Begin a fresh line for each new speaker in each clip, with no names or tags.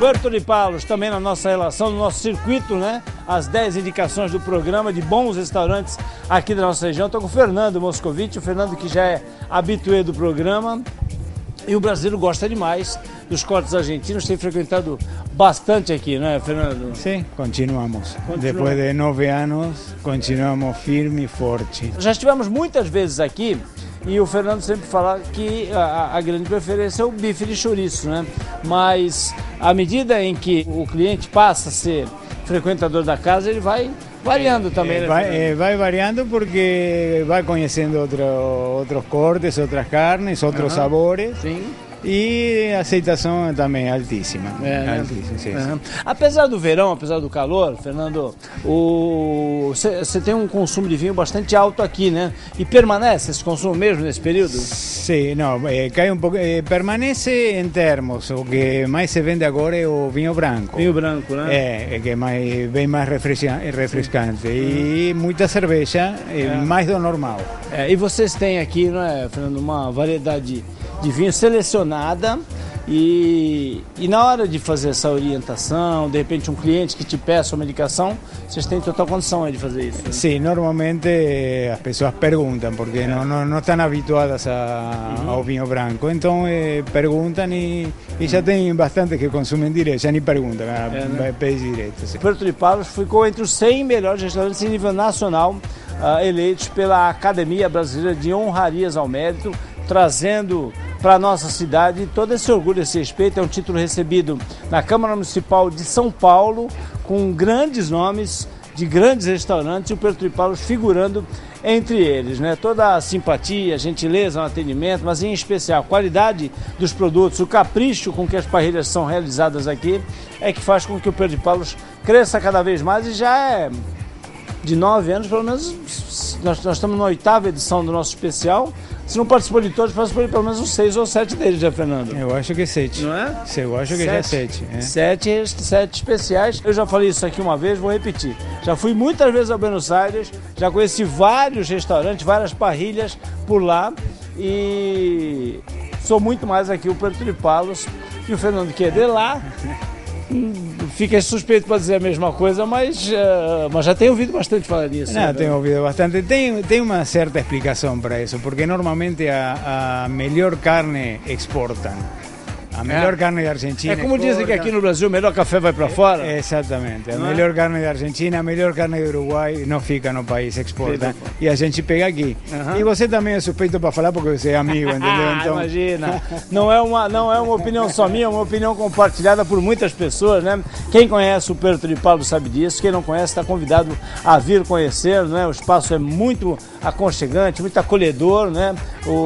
Puerto de Palos, também na nossa relação, no nosso circuito, né? As 10 indicações do programa de bons restaurantes aqui da nossa região. Estou com o Fernando Moscovitch, o Fernando que já é habituê do programa. E o brasileiro gosta demais dos cortes argentinos, tem frequentado bastante aqui, não é, Fernando?
Sim, continuamos. Depois de 9 anos, continuamos firme e forte.
Já estivemos muitas vezes aqui e o Fernando sempre fala que a grande preferência é o bife de chouriço, né? Mas à medida em que o cliente passa a ser frequentador da casa, ele vai variando também, né?
Vai variando porque vai conhecendo outros cortes, outras carnes, outros sabores.
Sim.
E a aceitação também é altíssima.
Altíssima, sim. Apesar do verão, apesar do calor, Fernando, você tem um consumo de vinho bastante alto aqui, né? E permanece esse consumo mesmo nesse período?
Sim, não, cai um pouco, permanece em termos. O que mais se vende agora é o vinho branco.
Vinho branco, né?
É que é bem mais refrescante. E muita cerveja, mais do normal.
E vocês têm aqui, não é, Fernando, uma variedade de vinho selecionada e na hora de fazer essa orientação, de repente um cliente que te peça uma indicação, vocês têm total condição aí de fazer isso? Né?
Sim, normalmente as pessoas perguntam, porque não estão habituadas ao vinho branco, então perguntam e já tem bastante que consumem direto, já nem perguntam, pedem direto. Sim.
Puerto de Palos ficou entre os 100 melhores restaurantes em nível nacional, eleitos pela Academia Brasileira de Honrarias ao Mérito, trazendo para a nossa cidade todo esse orgulho, esse respeito. É um título recebido na Câmara Municipal de São Paulo, com grandes nomes de grandes restaurantes, e o Puerto de Palos figurando entre eles, né? Toda a simpatia, a gentileza no atendimento, mas em especial a qualidade dos produtos, o capricho com que as parrilhas são realizadas aqui, é que faz com que o Puerto de Palos cresça cada vez mais, e já é de 9 anos, pelo menos, nós estamos na 8ª edição do nosso especial. Se não participou de todos, participou de pelo menos uns 6 ou 7 deles, já, Fernando?
Eu acho que 7.
Não é?
Eu acho que já é 7.
7 especiais. Eu já falei isso aqui uma vez, vou repetir. Já fui muitas vezes a Buenos Aires, já conheci vários restaurantes, várias parrilhas por lá, e sou muito mais aqui o Puerto de Palos, e o Fernando que é de lá. Fica suspeito para dizer a mesma coisa, mas já tenho ouvido bastante falar nisso.
Não, tenho ouvido bastante. Tem uma certa explicação para isso, porque normalmente a melhor carne exportam. A melhor carne da Argentina.
É como dizem que aqui no Brasil o melhor café vai para fora?
Exatamente. A melhor carne da Argentina, a melhor carne do Uruguai não fica no país, exporta. E a gente pega aqui. E você também é suspeito para falar porque você é amigo, entendeu? Então...
Imagina. Não é uma opinião só minha, é uma opinião compartilhada por muitas pessoas, né? Quem conhece o Puerto de Palos sabe disso. Quem não conhece está convidado a vir conhecer, né? O espaço é muito aconchegante, muito acolhedor, né?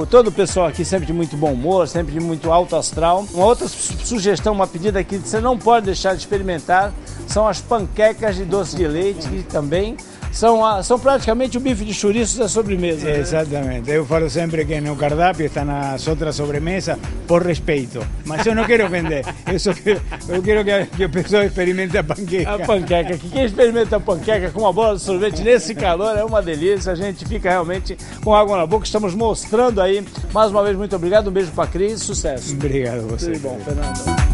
Todo o pessoal aqui sempre de muito bom humor, sempre de muito alto astral. Uma outra sugestão, uma pedida aqui que você não pode deixar de experimentar são as panquecas de doce de leite, que também são praticamente o bife de chouriço da sobremesa. Né?
Exatamente. Eu falo sempre que no cardápio estão as outras sobremesas por respeito, mas eu não quero vender. Eu quero que o pessoal experimente a panqueca.
A panqueca. Quem experimenta a panqueca com uma bola de sorvete nesse calor é uma delícia. A gente fica realmente com água na boca. Estamos mostrando aí. Mais uma vez, muito obrigado. Um beijo para a Cris. Sucesso.
Obrigado a você.
Tudo bom, Fernando.